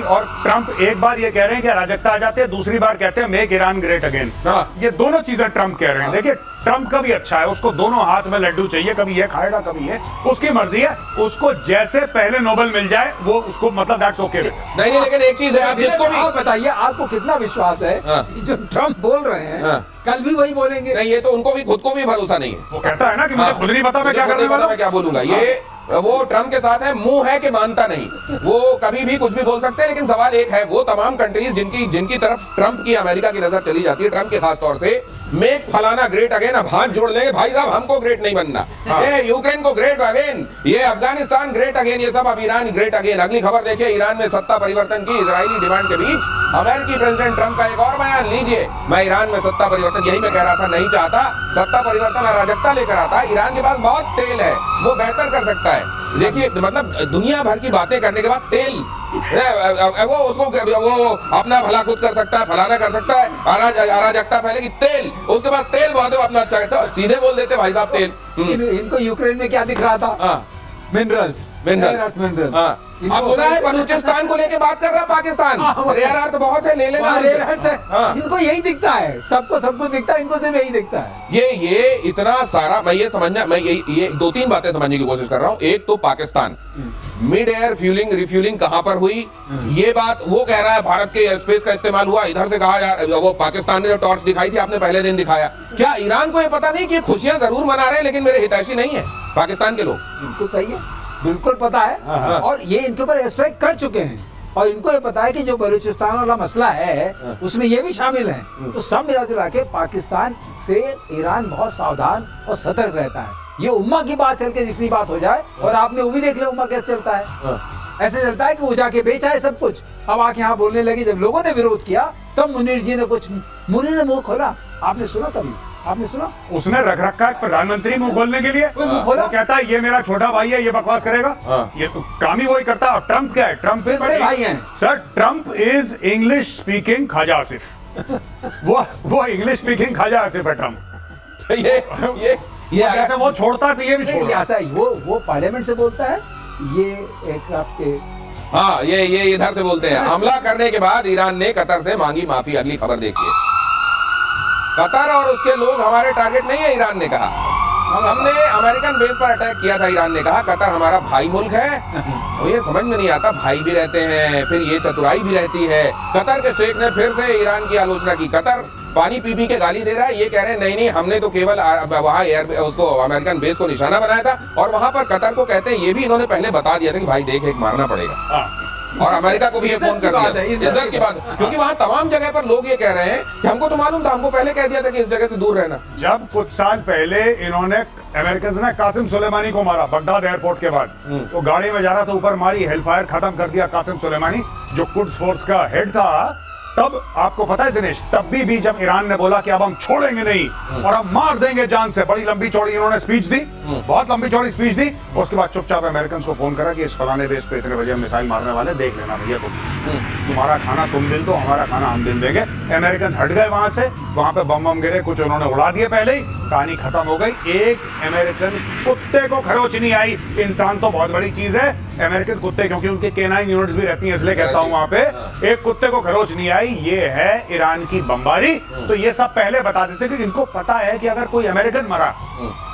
और ट्रंप एक बार ये कह रहे हैं कि अराजकता आ जाती है, दूसरी बार कहते हैं मेक ईरान ग्रेट अगेन। ये दोनों चीजें ट्रंप कह रहे हैं। देखिए ट्रंप का भी अच्छा है, उसको दोनों हाथ में लड्डू चाहिए, कभी ये खाएगा कभी ये, उसकी मर्जी है। उसको जैसे पहले नोबेल मिल जाए वो उसको मतलब दैट्स ओके। नहीं, लेकिन एक चीज है, आप जिसको भी बताइए, आपको कितना विश्वास है जो ट्रंप बोल रहे हैं कल भी वही बोलेंगे? नहीं, ये तो उनको भी खुद को भी भरोसा नहीं है। वो कहता है ना कि मुझे खुद नहीं पता मैं क्या करने वाला हूं, मैं क्या बोलूंगा। ये वो ट्रंप के साथ है, मुंह है कि मानता नहीं, वो कभी भी कुछ भी बोल सकते हैं। लेकिन सवाल एक है, वो तमाम कंट्रीज जिनकी तरफ ट्रंप की, अमेरिका की नजर चली जाती है, ट्रंप के खास तौर से, मेक फलाना ग्रेट अगेन, अब हाथ जोड़ लेंगे भाई साहब, हमको ग्रेट नहीं बनना, ये यूक्रेन को ग्रेट अगेन, ये अफगानिस्तान ग्रेट अगेन, ये सब अब ईरान ग्रेट अगेन। अगली खबर देखिए, ईरान में सत्ता परिवर्तन की इजरायली डिमांड के बीच अमेरिकी प्रेसिडेंट ट्रंप का एक और बयान लीजिए। मैं ईरान में सत्ता परिवर्तन, यही मैं कह रहा था, नहीं चाहता सत्ता परिवर्तन, अराजकता लेकर आता। ईरान के पास बहुत तेल है, वो बेहतर कर सकता है। देखिए मतलब दुनिया भर की बातें करने के बाद तेल, वो उसको वो अपना भला खुद कर सकता है, फलाना कर सकता है, अराजकता फैलेगी, तेल, उसके बाद तेल बहुत अपना अच्छा करता है, सीधे बोल देते भाई साहब तेल। इनको यूक्रेन में क्या दिख रहा था? मिनरल्स। आप सुना है बलूचिस्तान को लेके बात कर रहा है पाकिस्तान, रेयर अर्थ बहुत है, ले लेना। इनको यही दिखता है, सबको सब कुछ दिखता है, इनको सिर्फ यही दिखता है। ये इतना सारा, मैं ये समझना, मैं ये दो तीन बातें समझने की कोशिश कर रहा हूँ। एक तो Pakistan mid air fuelling refuelling कहां पर हुई, ये बात वो कह रहा है, भारत के एयर स्पेस का इस्तेमाल हुआ, इधर से कहा जा, वो पाकिस्तान ने जो टॉर्च दिखाई थी आपने पहले दिन दिखाया। क्या ईरान को ये पता नहीं कि खुशियां जरूर मना रहे हैं लेकिन मेरे हितैषी नहीं है पाकिस्तान के लोग? बिल्कुल सही है, बिल्कुल पता है, और ये इनके ऊपर एयर स्ट्राइक कर चुके हैं, और इनको ये पता है कि जो बलूचिस्तान वाला मसला है उसमें ये भी शामिल है। तो सब मिला जुला के पाकिस्तान से ईरान बहुत सावधान और सतर्क रहता है। ये उम्मा की बात चल के जितनी बात हो जाए, और आपने वो भी देख लिया उम्मा कैसे चलता है, ऐसे चलता है कि वो जाके बेचा है सब कुछ, अब आके यहाँ बोलने लगी। जब लोगों ने विरोध किया तब मुनीर जी ने मुनीर ने मुंह खोला। आपने सुना कभी? आपने सुना? उसने रख रखा है प्रधानमंत्री मुंह खोलने के लिए। वो कहता है ये मेरा छोटा भाई है, ये बकवास करेगा, ये तो काम ही वही करता है। और ट्रंप क्या है? ट्रंप इज बड़े भाई हैं sir, Trump is English speaking Khawaja Asif. वो इंग्लिश स्पीकिंग ख्वाजा आसिफ है ट्रंप। ये ऐसे वो छोड़ता है तो ये भी छोड़ता है। ऐसा ही वो पार्लियामेंट से बोलता है, ये एक आपके ये इधर से बोलते हैं। हमला करने के बाद ईरान ने कतर से मांगी माफी। अगली खबर देखिए, कतर और उसके लोग हमारे टारगेट नहीं है, ईरान ने कहा। हमने अमेरिकन बेस पर अटैक किया था, ईरान ने कहा। कतर हमारा भाई मुल्क है। तो ये समझ में नहीं आता, भाई भी रहते हैं, फिर ये चतुराई भी रहती है। कतर के शेख ने फिर से ईरान की आलोचना की। कतर पानी पी के गाली दे रहा है, ये कह रहे हैं नहीं हमने तो केवल वहाँ एयर उसको अमेरिकन बेस को निशाना बनाया था, और वहां पर कतर को कहते हैं, ये भी इन्होंने पहले बता दिया था कि भाई देख एक मारना पड़ेगा। और अमेरिका को भी ये फोन कर दिया, इज्जत की बात, क्योंकि वहाँ तमाम जगह पर लोग ये कह रहे हैं कि हमको तो मालूम था, हमको पहले कह दिया था कि इस जगह से दूर रहना। जब कुछ साल पहले इन्होंने अमेरिकन ने कासिम सुलेमानी को मारा बगदाद एयरपोर्ट के बाद, तो गाड़ी में जा रहा था, ऊपर मारी, हेलफायर खत्म कर दिया कासिम सुलेमानी जो कुड्स फोर्स का हेड था। तब आपको पता है दिनेश, तब भी जब ईरान ने बोला कि अब हम छोड़ेंगे नहीं और अब मार देंगे जान से, बड़ी लंबी चौड़ी इन्होंने स्पीच दी, बहुत लंबी चौड़ी स्पीच दी। उसके बाद चुपचाप अमेरिकन को फोन करा कि इस फलाने बेस पे इतने बजे हम मिसाइल मारने वाले, देख लेना भैया, तुम्हारा खाना तुम दिल दो, हमारा खाना हम दिल देंगे। अमेरिकन हट गए वहां से, वहां पे बम गिरे, कुछ उन्होंने उड़ा दिए पहले ही, कहानी खत्म हो गई। एक अमेरिकन कुत्ते को खरोच नहीं आई। इंसान तो बहुत बड़ी चीज है, अमेरिकन कुत्ते, क्योंकि उनके केनाइन यूनिट्स भी रहती हैं, इसलिए कहता हूं वहां पे एक कुत्ते को खरोच नहीं आई। ये है ईरान की बमबारी। तो ये सब पहले बता देते कि इनको पता है कि अगर कोई अमेरिकन मरा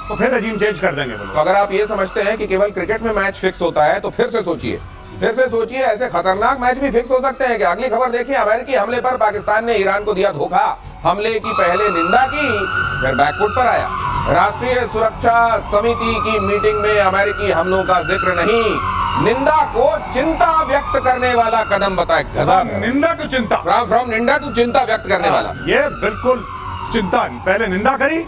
तो फिर रजीम चेंज कर देंगे। तो अगर आप ये समझते हैं कि केवल क्रिकेट में मैच फिक्स होता है, तो फिर से सोचिए ऐसे खतरनाक मैच भी फिक्स हो सकते हैं। कि अगली खबर देखिए, अमेरिकी हमले पर पाकिस्तान ने ईरान को दिया धोखा। हमले की पहले निंदा की, फिर बैकफुट पर आया। राष्ट्रीय सुरक्षा समिति की मीटिंग में अमेरिकी हमलों का जिक्र नहीं, निंदा को चिंता व्यक्त करने वाला कदम बताया। निंदा टू चिंता, फ्रॉम निंदा टू चिंता व्यक्त करने वाला। ये बिल्कुल चिंता, पहले निंदा करी,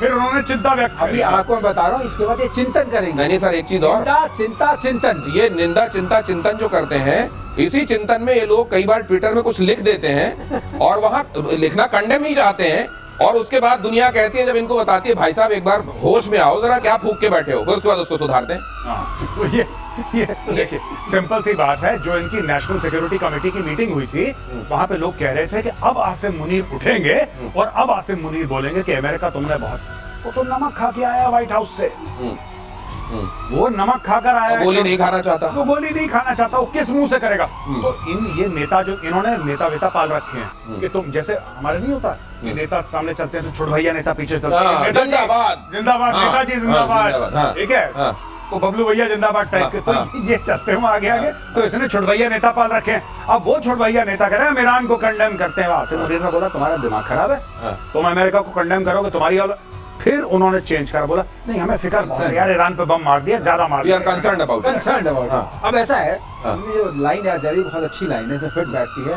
फिर उन्होंने चिंता व्यक्त करी। अभी आपको मैं बता रहा हूँ, इसके बाद ये चिंतन करेंगे। नहीं सर, एक चीज और, चिंता चिंतन, ये निंदा चिंता चिंतन जो करते हैं, इसी चिंतन में ये लोग कई बार ट्विटर में कुछ लिख देते हैं और वहां लिखना कंडेम ही चाहते हैं, और उसके बाद दुनिया कहती है, जब इनको बताती है भाई साहब एक बार होश में आओ, जरा क्या फूक के बैठे हो, फिर उसके बाद उसको सुधारते हैं। तो ये देखिए सिंपल सी बात है। जो इनकी नेशनल सिक्योरिटी कमेटी की मीटिंग हुई थी, वहां पे लोग कह रहे थे कि अब आसिम मुनीर उठेंगे और अब आसिम मुनीर बोलेंगे कि अमेरिका तुमने बहुत, वो तो नमक खा के आया व्हाइट हाउस से। वो नमक खाकर आया है, गोली नहीं खाना चाहता। वो गोली नहीं खाना चाहता, वो किस मुंह से करेगा? तो ये नेता जो इन्होंने नेता वेता पाल रखे हैं कि तुम जैसे हमारे नहीं होता कि नेता सामने चलते हैं तो छोड़ भैया नेता पीछे चलते हैं, नेताजी जिंदाबाद जिंदाबाद, हाँ, नेताजी हाँ, जिंदाबाद, हाँ, ठीक है, हाँ। तो बबलू भैया जिंदाबाद टाइप के, तो ये चलते हैं आगे आगे। तो इसने छोड़ भैया नेता पाल रखे हैं। अब वो छोड़ भैया नेता कह रहे हैं हम ईरान को कंडेम करते हैं। आसिम मुनीर ने बोला तुम्हारा दिमाग खराब है, तुम अमेरिका को कंडेम करोगे, तुम्हारी औलाद। फिर उन्होंने चेंज करा, बोला नहीं हमें फिक्र नहीं है यार, ईरान पे बम मार दिया, ज्यादा मार वी आर दिया। Concerned about concern about. हाँ। अब ऐसा है, हमने जो लाइन याद आ रही बहुत अच्छी लाइन है, इसमें फिट बैठती है।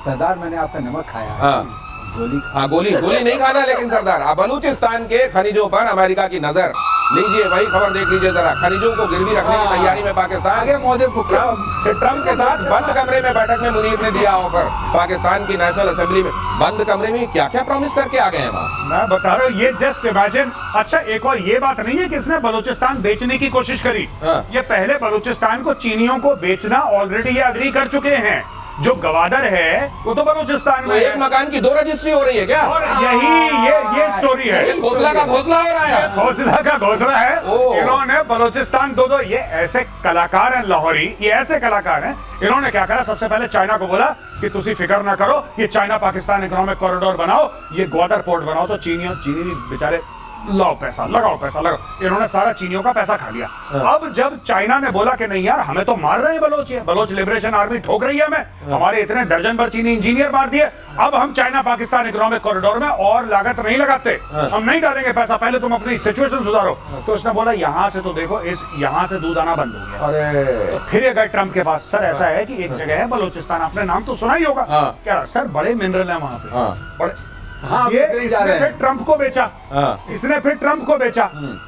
सरदार मैंने आपका नमक खाया है, हाँ। गोली हाँ, गोली नहीं खाना, लेकिन सरदार अब बलूचिस्तान के खनिजों पर अमेरिका की नजर। लीजिए वही खबर देख लीजिए जरा, खनिजों को गिरवी रखने की तैयारी में पाकिस्तान। आगे मोदी को ट्रम्प के साथ बंद कमरे में बैठक में मुनीर ने दिया ऑफर। पाकिस्तान की नेशनल असेंबली में बंद कमरे में क्या क्या प्रॉमिस करके आ गए हैं वहाँ। मैं बता रहा हूँ, ये जस्ट इमेजिन। अच्छा, एक और ये बात नहीं है कि इसने बलूचिस्तान बेचने की कोशिश करी। हाँ। ये पहले बलूचिस्तान को चीनियों को बेचना ऑलरेडी ये अग्री कर चुके हैं। जो गवादर है वो तो बलूचिस्तान तो में एक है। मकान की 2 रजिस्ट्री हो रही है क्या? और यही ये स्टोरी है। ये घोसला का घोसला हो रहा है। घोसला का घोसला है। ओह। इन्होंने बलूचिस्तान दो ये ऐसे कलाकार हैं लाहौरी, ये ऐसे कलाकार हैं। इन्होंने क्या करा, सबसे पहले चाइना को बोला कि तुसी फिक्र ना करो, ये चाइना पाकिस्तान इकोनॉमिक कॉरिडोर बनाओ, ये ग्वादर पोर्ट बनाओ। तो चीनी बेचारे लगाओ पैसा लगाओ। इन्होंने सारा चीनियों का पैसा खा लिया। अब जब चाइना ने बोला कि नहीं यार हमें तो मार रहे हैं बलोच लिबरेशन आर्मी ठोक रही है हमें, हमारे इतने दर्जन भर चीनी इंजीनियर मार दिए, अब हम चाइना पाकिस्तान इकोनॉमिक कॉरिडोर में और लागत नहीं लगाते, हम नहीं डालेंगे पैसा, पहले तुम अपनी सिचुएशन सुधारो। तो उसने बोला यहाँ से तो देखो, यहाँ से दूध आना बंद हो गया। अरे तो फिर ये गए ट्रम्प के पास, सर ऐसा है कि एक जगह है बलोचिस्तान, आपने नाम तो सुना ही होगा। क्या सर बड़े मिनरल है वहां पे, बड़े। हाँ, ये बिकने जा इसने रहे फिर हैं। ट्रम्प को बेचा। इसने फिर ट्रम्प को बेचा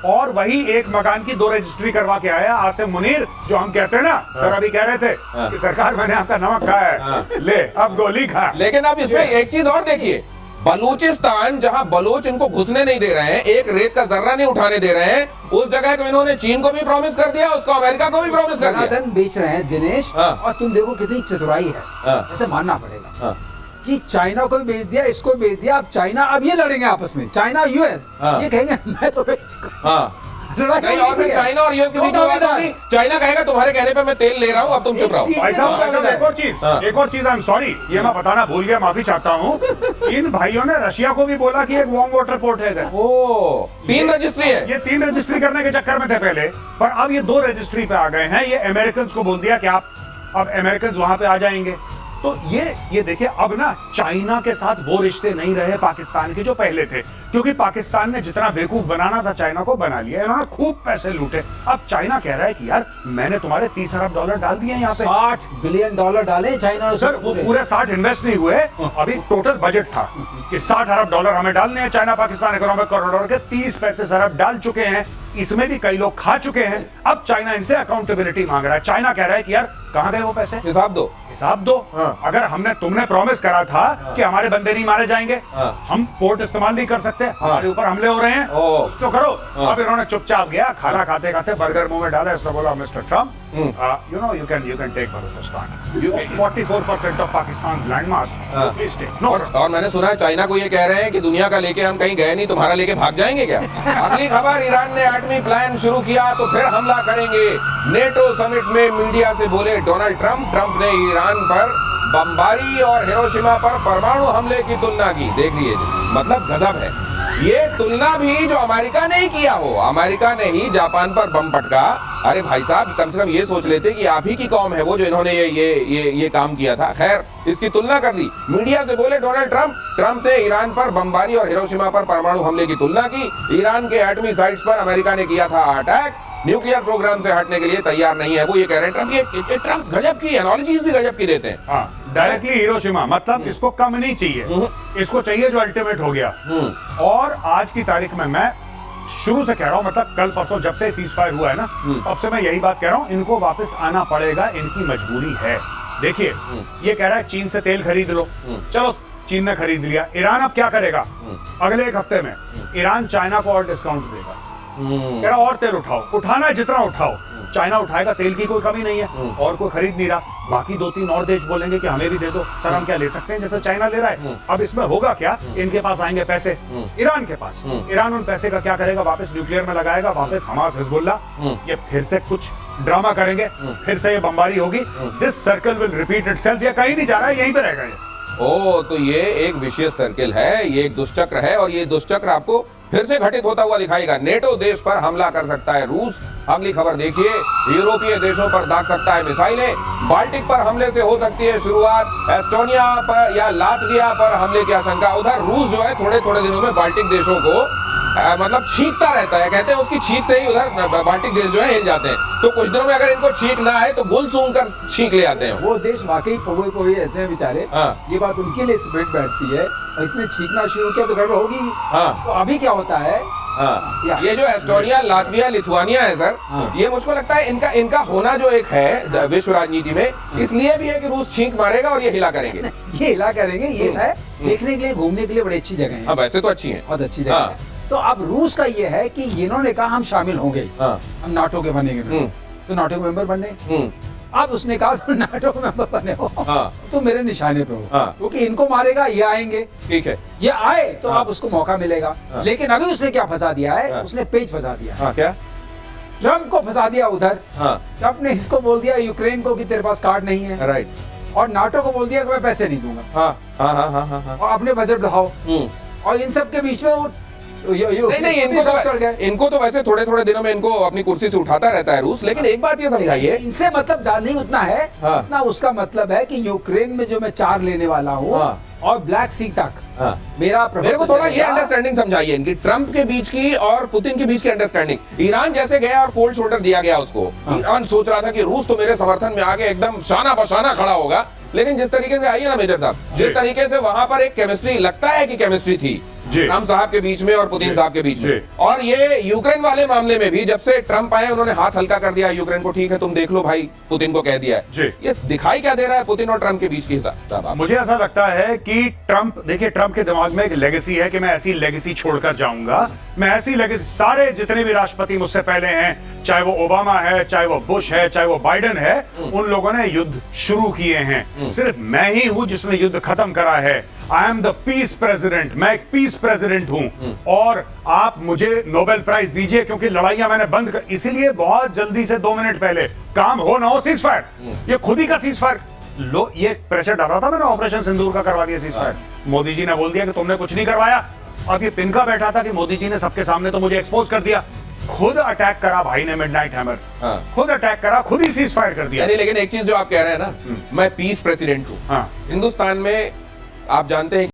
और वही एक मकान की 2 रजिस्ट्री करवा के आया आसिम मुनीर, जो हम कहते हैं ना, सर अभी कह रहे थे कि सरकार मैंने आपका नमक खाया है, ले अब गोली खा। लेकिन अब इसमें एक चीज और देखिए, बलूचिस्तान जहां बलोच इनको घुसने नहीं दे रहे हैं, एक रेत का जर्रा नहीं उठाने दे रहे हैं, उस जगह को इन्होंने चीन को भी प्रॉमिस कर दिया, उसको अमेरिका को भी प्रॉमिस कर दिया। धन बेच रहे हैं दिनेश, और तुम देखो कितनी चतुराई है, ऐसे मानना पड़ेगा कि चाइना को भी बेच दिया, इसको भी बेच दिया। अब चाइना, अब ये लड़ेंगे आपस में, चाइना यूएस, ये कहेंगे मैं तो बेच चुका। नहीं, और फिर चाइना और यूएस के बीच में बात होगी, चाइना कहेगा तुम्हारे कहने पे मैं तेल ले रहा हूँ, अब तुम चुप रहो। भाई साहब एक और चीज आई एम सॉरी, ये मैं बताना भूल गया, माफी चाहता हूँ। इन भाइयों ने रशिया को भी बोला कि एक वार्म वाटर पोर्ट है इधर। 3 रजिस्ट्री है। ये 3 रजिस्ट्री करने के चक्कर में थे पहले, पर अब ये 2 रजिस्ट्री पे आ गए हैं। ये अमेरिकन को बोल दिया कि आप अब अमेरिकन वहां पे आ जाएंगे। तो ये देखिए, अब ना चाइना के साथ वो रिश्ते नहीं रहे पाकिस्तान के जो पहले थे, क्योंकि पाकिस्तान ने जितना बेवकूफ बनाना था चाइना को बना लिया, इन्होंने खूब पैसे लूटे। अब चाइना कह रहा है कि यार मैंने तुम्हारे $30 अरब डाल दिए यहाँ पे, $60 बिलियन डाले चाइना। सर वो पूरे 60 इन्वेस्ट नहीं हुए, अभी टोटल बजट था कि $60 अरब हमें डालने हैं। चाइना पाकिस्तान इकोनॉमिक कॉरिडोर के 30-35 अरब डाल चुके हैं, इसमें भी कई लोग खा चुके हैं। अब चाइना इनसे अकाउंटेबिलिटी मांग रहा है। चाइना कह रहा है कि यार कहां गए वो पैसे, हिसाब दो। अगर तुमने प्रॉमिस करा था कि हमारे बंदे नहीं मारे जाएंगे, हम पोर्ट इस्तेमाल नहीं कर सकते, हमारे ऊपर हमले हो रहे हैं, कुछ तो करो। अब इन्होंने चुपचाप गया, खाना खाते खाते बर्गर मुंह में डाला, इसने बोला mister Trump, you can take Balochistan. 44% of Pakistan's landmass. Please take. No. और मैंने सुना है चाइना को ये कह रहे हैं कि दुनिया का लेके हम कहीं गए नहीं, तुम्हारा लेके भाग जाएंगे क्या? अगली खबर, ईरान ने एटमी प्लान शुरू किया तो फिर हमला करेंगे। नेटो समिट में मीडिया से बोले डोनाल्ड ट्रम्प। ट्रम्प ने ईरान पर बमबारी और हिरोशिमा पर परमाणु हमले की तुलना की। देख लीजिए, मतलब गजब है। ये तुलना भी जो अमेरिका ने ही किया हो, अमेरिका ने ही जापान पर बम पटका। अरे भाई साहब, कम से कम ये सोच लेते कि आप ही की कौम है वो जो इन्होंने ये काम किया था। खैर, इसकी तुलना कर दी। मीडिया से बोले डोनाल्ड ट्रम्प। ट्रम्प ने ईरान पर बमबारी और हिरोशिमा पर परमाणु हमले की तुलना की। ईरान के एटमी साइट्स पर अमेरिका ने किया था अटैक। न्यूक्लियर प्रोग्राम से हटने के लिए तैयार नहीं है, वो ये कह रहे हैं। ट्रम्प गजब की एनालॉजीज भी गजब की देते हैं। डायरेक्टली हिरोशिमा, मतलब इसको कम नहीं चाहिए, इसको चाहिए जो अल्टीमेट हो गया। और आज की तारीख में मैं शुरू से कह रहा हूं, मतलब कल परसों जब से सीज फायर हुआ है ना, तब से मैं यही बात कह रहा हूं, इनको वापस आना पड़ेगा, इनकी मजबूरी है। देखिए, ये कह रहा है चीन से तेल खरीद लो, चलो चीन ने खरीद लिया। ईरान अब क्या करेगा? अगले 1 हफ्ते में ईरान चाइना को और डिस्काउंट देगा। कह रहा और तेल उठाओ, उठाना है जितना उठाओ। चाइना उठाएगा, तेल की कोई कमी नहीं है और कोई खरीद नहीं रहा। बाकी 2-3 और देश बोलेंगे कि हमें भी दे दो। सर हम क्या ले सकते हैं जैसे चाइना ले रहा है? अब इसमें होगा क्या, इनके पास आएंगे पैसे ईरान के पास। ईरान उन पैसे का क्या करेगा? वापस न्यूक्लियर में लगाएगा, वापस हमास हिजबुल्ला, ये फिर से कुछ ड्रामा करेंगे, फिर से ये बमबारी होगी। This circle will repeat itself. ये कहीं नहीं जा रहा है, यहीं पे रहेगा ये। ओ, तो ये एक विशेष सर्किल है, ये एक दुष्चक्र है और ये दुष्चक्र आपको फिर से घटित होता हुआ दिखाएगा। नेटो देश पर हमला कर सकता है रूस। अगली खबर देखिए, यूरोपीय देशों पर दाग सकता है मिसाइलें। बाल्टिक पर हमले से हो सकती है शुरुआत। एस्टोनिया पर या लातविया पर हमले की आशंका। उधर रूस जो है थोड़े थोड़े दिनों में बाल्टिक देशों को मतलब छींकता रहता है। कहते हैं उसकी छींक से ही उधर बाल्टिक देश जो है हिल जाते हैं। तो कुछ दिनों में अगर इनको छींक ना आए तो गुल सूंघ कर छींक ले आते हैं। वो देश वाकई पोए पोए ऐसे हैं बेचारे। हाँ। ये बात उनके लिए स्प्रेड बैठती है। इसने छींकना शुरू किया तो गड़बड़ होगी। हाँ। तो अभी क्या होता है? हाँ। ये जो एस्टोनिया, लातविया, लिथुआनिया है सर, ये मुझको लगता है इनका होना जो एक है विश्व राजनीति में, इसलिए भी है कि रूस छींक मारेगा और ये हिला करेंगे। ये हिला करेंगे। ये शायद देखने के लिए, घूमने के लिए बड़ी अच्छी जगह है। हाँ, वैसे तो अच्छी है, बहुत अच्छी जगह हाँ। है। तो अब रूस का ये है कि इन्होंने कहा हम शामिल होंगे, हाँ। हम नाटो के बनेंगे। तो नाटो के मेंबर बने। अब उसने कहा तुम नाटो के मेंबर बने हो, हाँ। तो मेरे निशाने पे हो, हाँ। क्योंकि इनको मारेगा, ये आएंगे। ठीक है। ये आए तो हाँ। अब उसको मौका मिलेगा। हाँ। लेकिन अभी उसने क्या फंसा दिया है? हाँ। उसने पेज फंसा दिया। हाँ, क्या? ट्रम्प को फंसा दिया उधर। हाँ। ट्रम्प ने इसको बोल दिया यूक्रेन को कि तेरे पास कार्ड नहीं है, राइट। और नाटो को बोल दिया कि मैं पैसे नहीं दूंगा हाँ हाँ हाँ हाँ हाँ हाँ। और अपने बजट बढ़ाओ। हम्म। और इन सब के बीच में वो नहीं, इनको तो वैसे थोड़े थोड़े दिनों में इनको अपनी कुर्सी से उठाता रहता है रूस। लेकिन एक बात ये समझाइए, इनसे मतलब नहीं उतना है। हाँ। उतना उसका मतलब है कि यूक्रेन में जो मैं 4 लेने वाला हूँ, हाँ। और ब्लैक सी तक हाँ। मेरे को थोड़ा ये अंडरस्टैंडिंग समझाइए इनकी, ट्रम्प के बीच की और पुतिन के बीच की अंडरस्टैंडिंग। ईरान जैसे गया और कोल्ड शोल्डर दिया गया उसको। ईरान सोच रहा था कि रूस तो मेरे समर्थन में आके एकदम शाना बशाना खड़ा होगा। लेकिन जिस तरीके से आई है ना मेजर साहब, जिस तरीके से वहां पर एक केमिस्ट्री, लगता है कि केमिस्ट्री थी ट्रम्प साहब के बीच में और पुतिन साहब के बीच में। और ये यूक्रेन वाले मामले में भी जब से ट्रम्प आए उन्होंने हाथ हल्का कर दिया यूक्रेन को। ठीक है तुम देख लो भाई, पुतिन को कह दिया है। ये दिखाई क्या दे रहा है पुतिन और ट्रम्प के बीच की हिसाब? मुझे ऐसा लगता है कि ट्रम्प, देखिए ट्रम्प के दिमाग में एक लेगेसी है कि मैं ऐसी लेगेसी छोड़कर जाऊंगा। मैं ऐसी लेगेसी, सारे जितने भी राष्ट्रपति मुझसे पहले हैं, चाहे वो ओबामा है, चाहे वो बुश है, चाहे वो बाइडेन है, उन लोगों ने युद्ध शुरू किए हैं। सिर्फ मैं ही हूं जिसने युद्ध खत्म करा है। I am the peace president, मैं एक पीस प्रेसिडेंट हूं और आप मुझे नोबेल प्राइज दीजिए क्योंकि लड़ाइयां मैंने बंद कर। इसीलिए बहुत जल्दी से 2 मिनट पहले, काम हो ना हो सीज फायर, ये खुद ही का सीज फायर लो, ये प्रेशर डाला था मैंने, ऑपरेशन सिंदूर का करवा दिया सीज फायर। मोदी जी ने बोल दिया कि तुमने कुछ नहीं करवाया। अब ये पिनका बैठा था कि मोदी जी ने सबके सामने तो मुझे एक्सपोज कर दिया। खुद अटैक करा भाई ने, मिडनाइट हैमर, खुद अटैक करा, खुद ही सीज फायर कर दिया। लेकिन एक चीज जो आप कह रहे हैं ना, मैं पीस प्रेसिडेंट हूं। हिंदुस्तान में आप जानते हैं